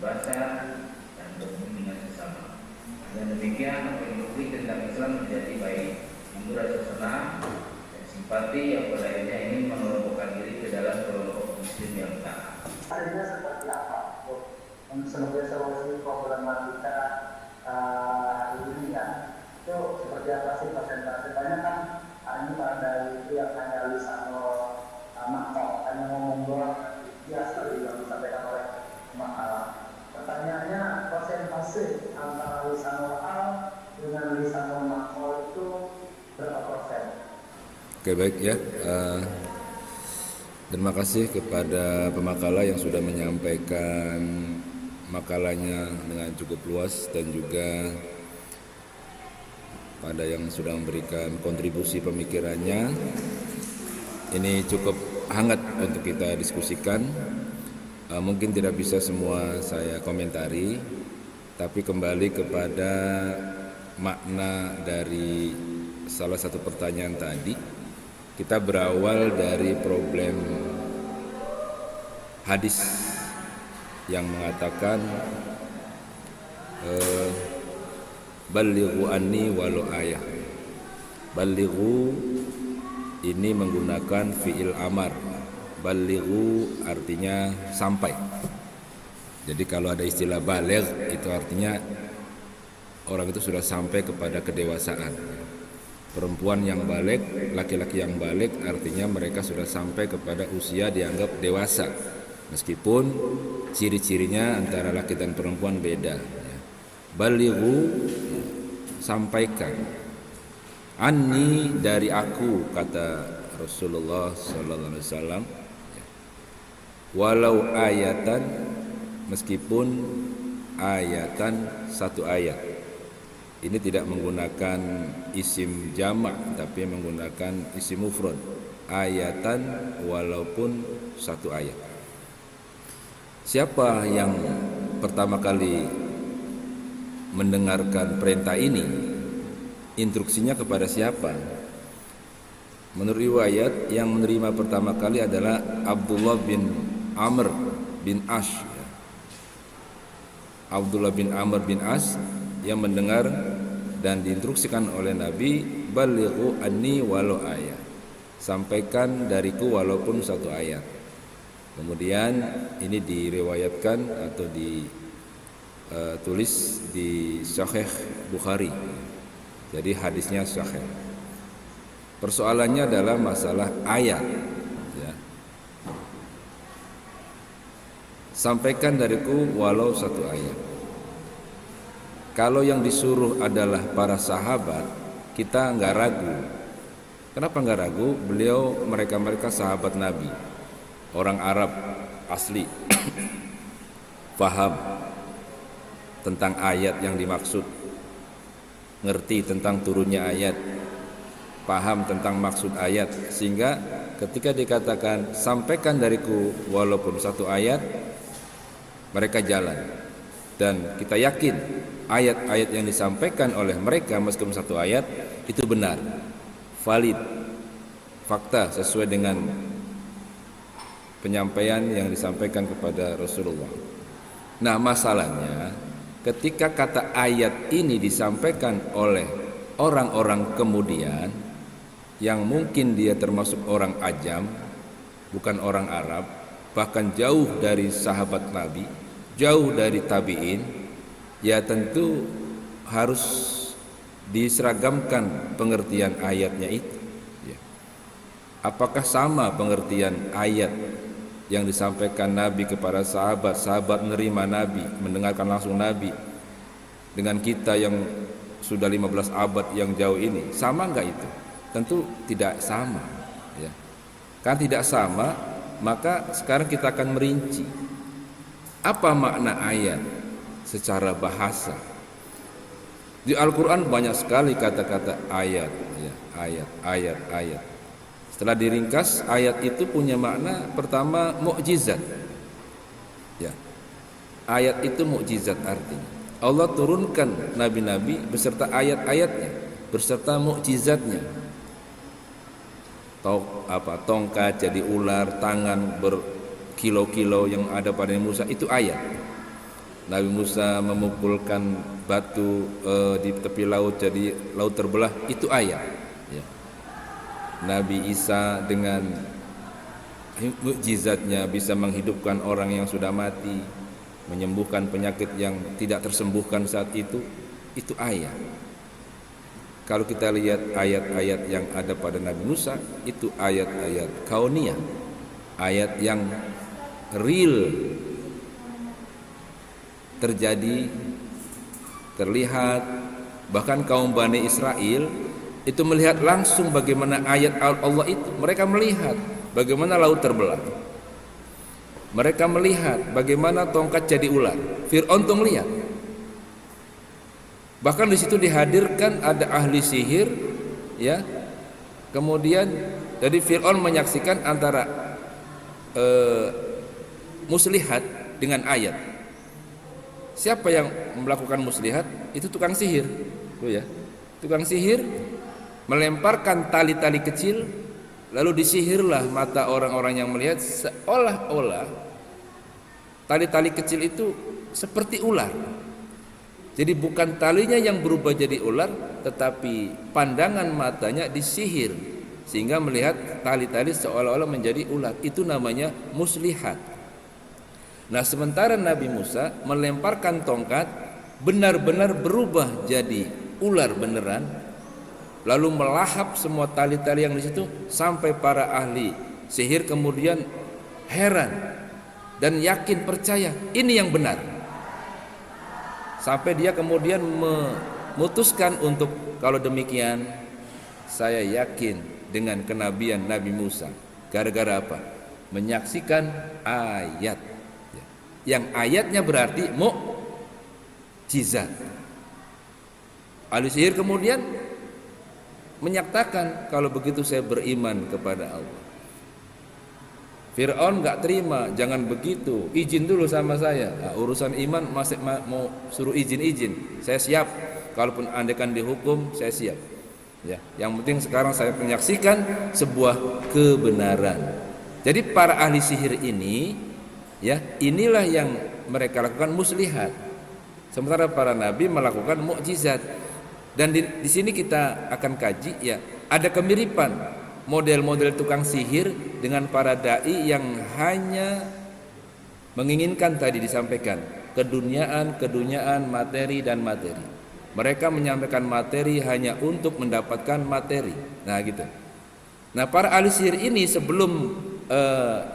membaca dan berhubung dengan sesama. Dan demikian apa yang tentang Islam menjadi baik, menurut rasa senang dan simpati yang pada akhirnya ingin mengelompokkan diri ke dalam kelompok muslim yang taat. Hasilnya seperti apa? Sebagai solusi problematika ini ya, itu seperti apa sih persentase? Banyak kan ini pada itu yang hanya lisan makhluk, hanya ngomong doang, biasa juga disampaikan oleh makalah. Pertanyaannya, persentase antara lisan lokal dengan lisan makhluk itu berapa persen? Oke, baik ya. Terima kasih kepada pemakalah yang sudah menyampaikan makalahnya dengan cukup luas dan juga pada yang sudah memberikan kontribusi pemikirannya. Ini cukup hangat untuk kita diskusikan. Mungkin tidak bisa semua saya komentari, tapi kembali kepada makna dari salah satu pertanyaan tadi. Kita berawal dari problem hadis yang mengatakan balighu anni walau ayah. Balighu ini menggunakan fi'il amar. Balighu artinya sampai. Jadi kalau ada istilah baligh itu artinya orang itu sudah sampai kepada kedewasaan. Perempuan yang balik, laki-laki yang balik artinya mereka sudah sampai kepada usia dianggap dewasa. Meskipun ciri-cirinya antara laki dan perempuan beda. Balighu, sampaikan. Anni, dari aku, kata Rasulullah sallallahu alaihi wasallam. Walau ayatan, meskipun ayatan satu ayat. Ini tidak menggunakan isim jamak tapi menggunakan isim mufrad. Ayatan, walaupun satu ayat. Siapa yang pertama kali mendengarkan perintah ini? Instruksinya kepada siapa? Menurut riwayat yang menerima pertama kali adalah Abdullah bin Amr bin As. Abdullah bin Amr bin As yang mendengar dan diinstruksikan oleh Nabi, balighu anni walau ayat, sampaikan dariku walaupun satu ayat. Kemudian ini diriwayatkan atau ditulis di Sahih Bukhari, jadi hadisnya sahih. Persoalannya adalah masalah ayat ya. Sampaikan dariku walau satu ayat. Kalau yang disuruh adalah para sahabat, kita nggak ragu. Kenapa nggak ragu? Mereka sahabat Nabi, orang Arab asli, paham tentang ayat yang dimaksud, ngerti tentang turunnya ayat, paham tentang maksud ayat, sehingga ketika dikatakan sampaikan dariku walaupun satu ayat, mereka jalan. Dan kita yakin ayat-ayat yang disampaikan oleh mereka meskipun satu ayat itu benar, valid, fakta sesuai dengan penyampaian yang disampaikan kepada Rasulullah. Nah, masalahnya ketika kata ayat ini disampaikan oleh orang-orang kemudian yang mungkin dia termasuk orang ajam, bukan orang Arab, bahkan jauh dari sahabat Nabi, jauh dari tabi'in, ya tentu harus diseragamkan pengertian ayatnya itu ya. Apakah sama pengertian ayat yang disampaikan Nabi kepada sahabat, sahabat menerima Nabi, mendengarkan langsung Nabi, dengan kita yang sudah 15 abad yang jauh ini, sama enggak itu? Tentu tidak sama ya. Kan tidak sama, maka sekarang kita akan merinci apa makna ayat secara bahasa. Di Al-Quran banyak sekali kata-kata ayat ya, ayat. Setelah diringkas, ayat itu punya makna pertama mukjizat ya. Ayat itu mukjizat, artinya Allah turunkan nabi-nabi beserta ayat-ayatnya, beserta mukjizatnya. Tongkat jadi ular, tangan berkilo-kilo yang ada pada Musa, itu ayat. Nabi Musa memukulkan batu di tepi laut jadi laut terbelah, itu ayat ya. Nabi Isa dengan mukjizatnya bisa menghidupkan orang yang sudah mati, menyembuhkan penyakit yang tidak tersembuhkan saat itu ayat. Kalau kita lihat ayat-ayat yang ada pada Nabi Musa, itu ayat-ayat kauniyah, ayat yang real, terjadi, terlihat. Bahkan kaum Bani Israel itu melihat langsung bagaimana ayat Allah itu. Mereka melihat bagaimana laut terbelah, mereka melihat bagaimana tongkat jadi ular. Fir'aun tuh melihat. Bahkan di situ dihadirkan ada ahli sihir, ya. Kemudian jadi Fir'aun menyaksikan antara muslihat dengan ayat. Siapa yang melakukan muslihat? Itu tukang sihir, tuh ya. Tukang sihir melemparkan tali-tali kecil, lalu disihirlah mata orang-orang yang melihat, seolah-olah tali-tali kecil itu seperti ular. Jadi bukan talinya yang berubah jadi ular, tetapi pandangan matanya disihir sehingga melihat tali-tali seolah-olah menjadi ular. Itu namanya muslihat. Nah, sementara Nabi Musa melemparkan tongkat, benar-benar berubah jadi ular beneran, lalu melahap semua tali-tali yang di situ, sampai para ahli sihir kemudian heran dan yakin, percaya ini yang benar. Sampai dia kemudian memutuskan untuk, kalau demikian saya yakin dengan kenabian Nabi Musa. Gara-gara apa? Menyaksikan ayat, yang ayatnya berarti mukjizat. Ahli sihir kemudian menyatakan, kalau begitu saya beriman kepada Allah. Fir'aun gak terima, jangan begitu, izin dulu sama saya. Nah, urusan iman masih mau suruh izin, saya siap. Kalaupun andaikan dihukum, saya siap. Ya, yang penting sekarang saya menyaksikan sebuah kebenaran. Jadi para ahli sihir ini, ya, inilah yang mereka lakukan muslihat. Sementara para nabi melakukan mukjizat. Dan di sini kita akan kaji, ya, ada kemiripan model-model tukang sihir dengan para dai yang hanya menginginkan, tadi disampaikan, keduniaan, materi dan materi. Mereka menyampaikan materi hanya untuk mendapatkan materi. Nah, gitu. Nah, para ahli sihir ini sebelum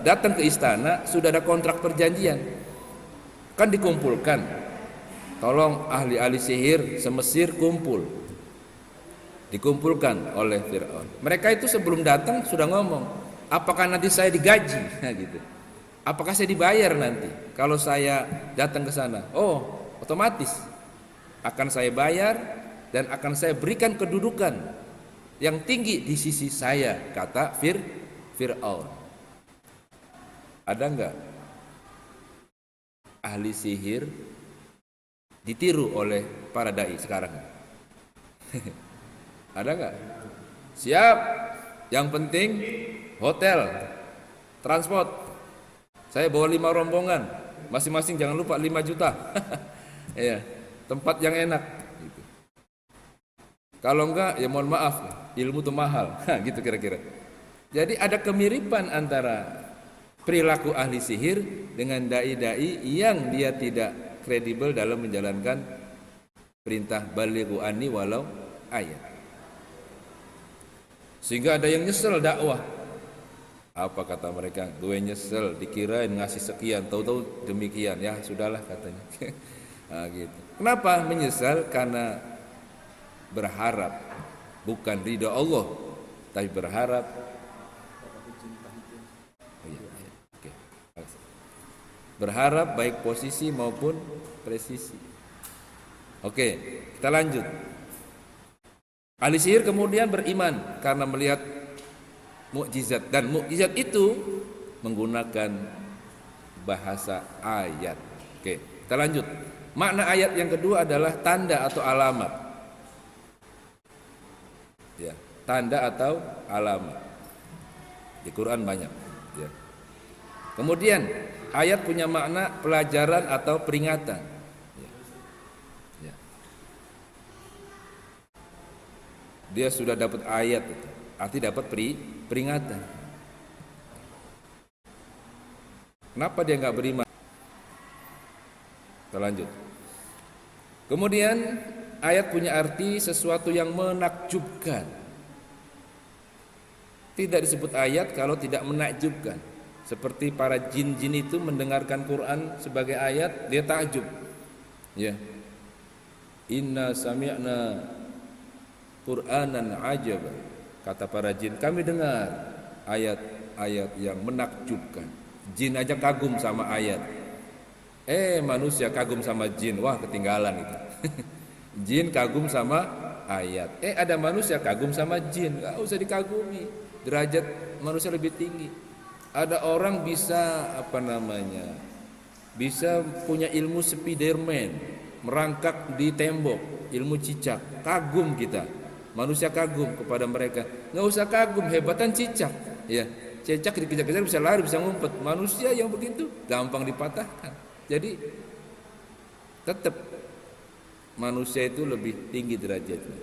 datang ke istana sudah ada kontrak perjanjian. Kan dikumpulkan. Tolong ahli-ahli sihir semesir kumpul. Dikumpulkan oleh Fir'aun. Mereka itu sebelum datang sudah ngomong, apakah nanti saya digaji? Nah, gitu. Apakah saya dibayar nanti kalau saya datang ke sana? Oh, otomatis akan saya bayar dan akan saya berikan kedudukan yang tinggi di sisi saya, kata Fir'aun. Ada enggak ahli sihir ditiru oleh para dai sekarang? Ada enggak? Siap. Yang penting hotel, transport. Saya bawa 5 rombongan, masing-masing jangan lupa 5 juta. Ya, tempat yang enak. Gitu. Kalau enggak, ya mohon maaf, ilmu itu mahal. Gitu kira-kira. Jadi ada kemiripan antara perilaku ahli sihir dengan dai-dai yang dia tidak kredibel dalam menjalankan perintah balighu anni walau ayat. Sehingga ada yang nyesel dakwah. Apa kata mereka? Gue nyesel, dikirain ngasih sekian, tahu-tahu demikian. Ya sudahlah katanya. Nah, gitu. Kenapa menyesal? Karena berharap bukan ridha Allah, tapi berharap berharap baik posisi maupun presisi. Oke, kita lanjut. Ahli sihir kemudian beriman karena melihat mukjizat, dan mukjizat itu menggunakan bahasa ayat. Oke, kita lanjut. Makna ayat yang kedua adalah tanda atau alamat. Ya, tanda atau alamat. Di Quran banyak. Ya. Kemudian ayat punya makna pelajaran atau peringatan. dia sudah dapat ayat itu, arti dapat peringatan. Kenapa dia nggak beriman? Kita lanjut. Kemudian ayat punya arti sesuatu yang menakjubkan. Tidak disebut ayat kalau tidak menakjubkan. Seperti para jin-jin itu mendengarkan Quran sebagai ayat, dia takjub. Ya. Inna sami'na Qur'anan ajaba. Kata para jin, kami dengar ayat-ayat yang menakjubkan. Jin aja kagum sama ayat. Manusia kagum sama jin. Wah, ketinggalan itu. Jin kagum sama ayat. Ada manusia kagum sama jin. Gak usah dikagumi. Derajat manusia lebih tinggi. Ada orang bisa bisa punya ilmu Spiderman, merangkak di tembok, ilmu cicak. Kagum kita, manusia kagum kepada mereka. Nggak usah kagum, hebatan cicak. Ya, cicak dikejar-kejar bisa lari, bisa ngumpet. Manusia yang begitu gampang dipatahkan. Jadi tetap manusia itu lebih tinggi derajatnya.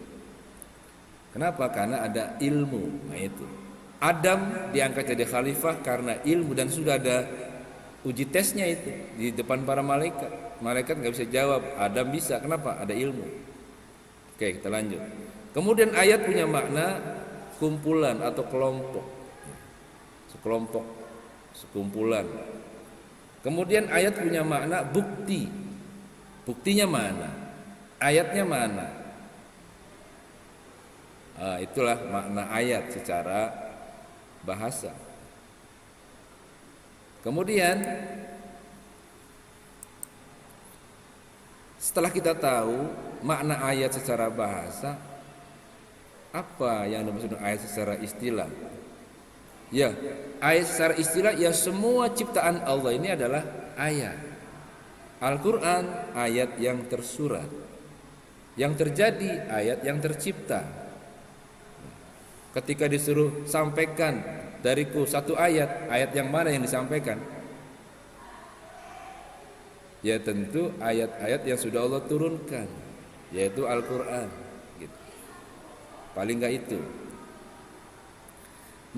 Kenapa? Karena ada ilmu. Nah itu. Adam diangkat jadi khalifah karena ilmu dan sudah ada uji tesnya itu di depan para malaikat. Malaikat nggak bisa jawab, Adam bisa. Kenapa? Ada ilmu. Oke, kita lanjut. Kemudian ayat punya makna kumpulan atau kelompok. Sekelompok, sekumpulan. Kemudian ayat punya makna bukti. Buktinya mana? Ayatnya mana? Itulah makna ayat secara bahasa. Kemudian setelah kita tahu makna ayat secara bahasa, apa yang dimaksud ayat secara istilah? Ya, ayat secara istilah ya semua ciptaan Allah ini adalah ayat. Al-Quran ayat yang tersurat, yang terjadi ayat yang tercipta. Ketika disuruh sampaikan dariku satu ayat, ayat yang mana yang disampaikan? Ya tentu ayat-ayat yang sudah Allah turunkan, yaitu Al-Quran gitu. Paling enggak itu.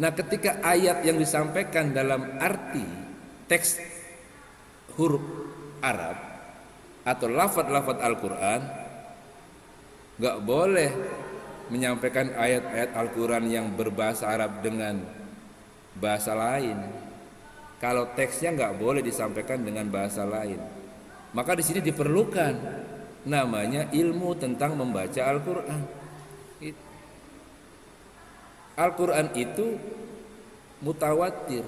Nah ketika ayat yang disampaikan dalam arti teks huruf Arab atau lafaz-lafaz Al-Quran, enggak boleh menyampaikan ayat-ayat Al-Quran yang berbahasa Arab dengan bahasa lain. Kalau teksnya nggak boleh disampaikan dengan bahasa lain, maka di sini diperlukan namanya ilmu tentang membaca Al-Quran. Al-Quran itu mutawatir,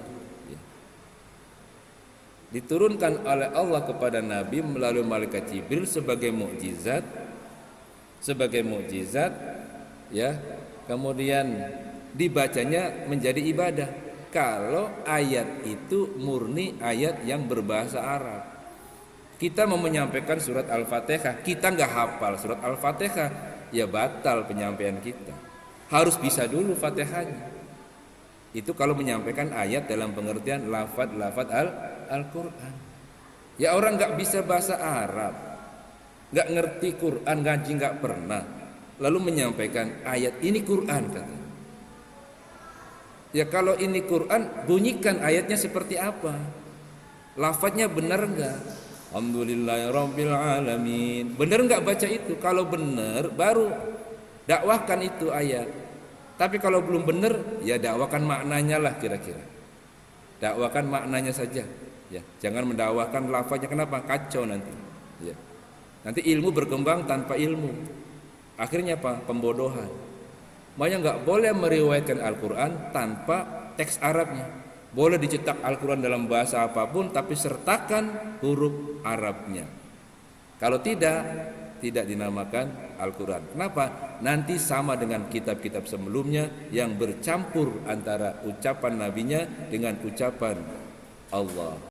diturunkan oleh Allah kepada Nabi melalui malaikat Jibril sebagai mukjizat, ya, kemudian dibacanya menjadi ibadah. Kalau ayat itu murni ayat yang berbahasa Arab, kita mau menyampaikan surat Al-Fatihah, kita nggak hafal surat Al-Fatihah, ya batal penyampaian kita. Harus bisa dulu Fatihahnya. Itu kalau menyampaikan ayat dalam pengertian lafaz Al-Quran. Ya orang nggak bisa bahasa Arab, nggak ngerti Quran, ngaji nggak pernah, lalu menyampaikan ayat ini Quran kata. Ya kalau ini Quran, bunyikan ayatnya seperti apa? Lafadznya benar enggak? Alhamdulillahirabbil alamin. Benar enggak baca itu? Kalau benar baru dakwahkan itu ayat. Tapi kalau belum benar, ya dakwahkan maknanya lah kira-kira. Dakwahkan maknanya saja. Ya, jangan mendakwahkan lafadznya. Kenapa? Kacau nanti. Ya. Nanti ilmu berkembang tanpa ilmu. Akhirnya apa? Pembodohan. Makanya nggak boleh meriwayatkan Al-Quran tanpa teks Arabnya. Boleh dicetak Al-Quran dalam bahasa apapun, tapi sertakan huruf Arabnya. Kalau tidak dinamakan Al-Quran. Kenapa? Nanti sama dengan kitab-kitab sebelumnya yang bercampur antara ucapan nabinya dengan ucapan Allah.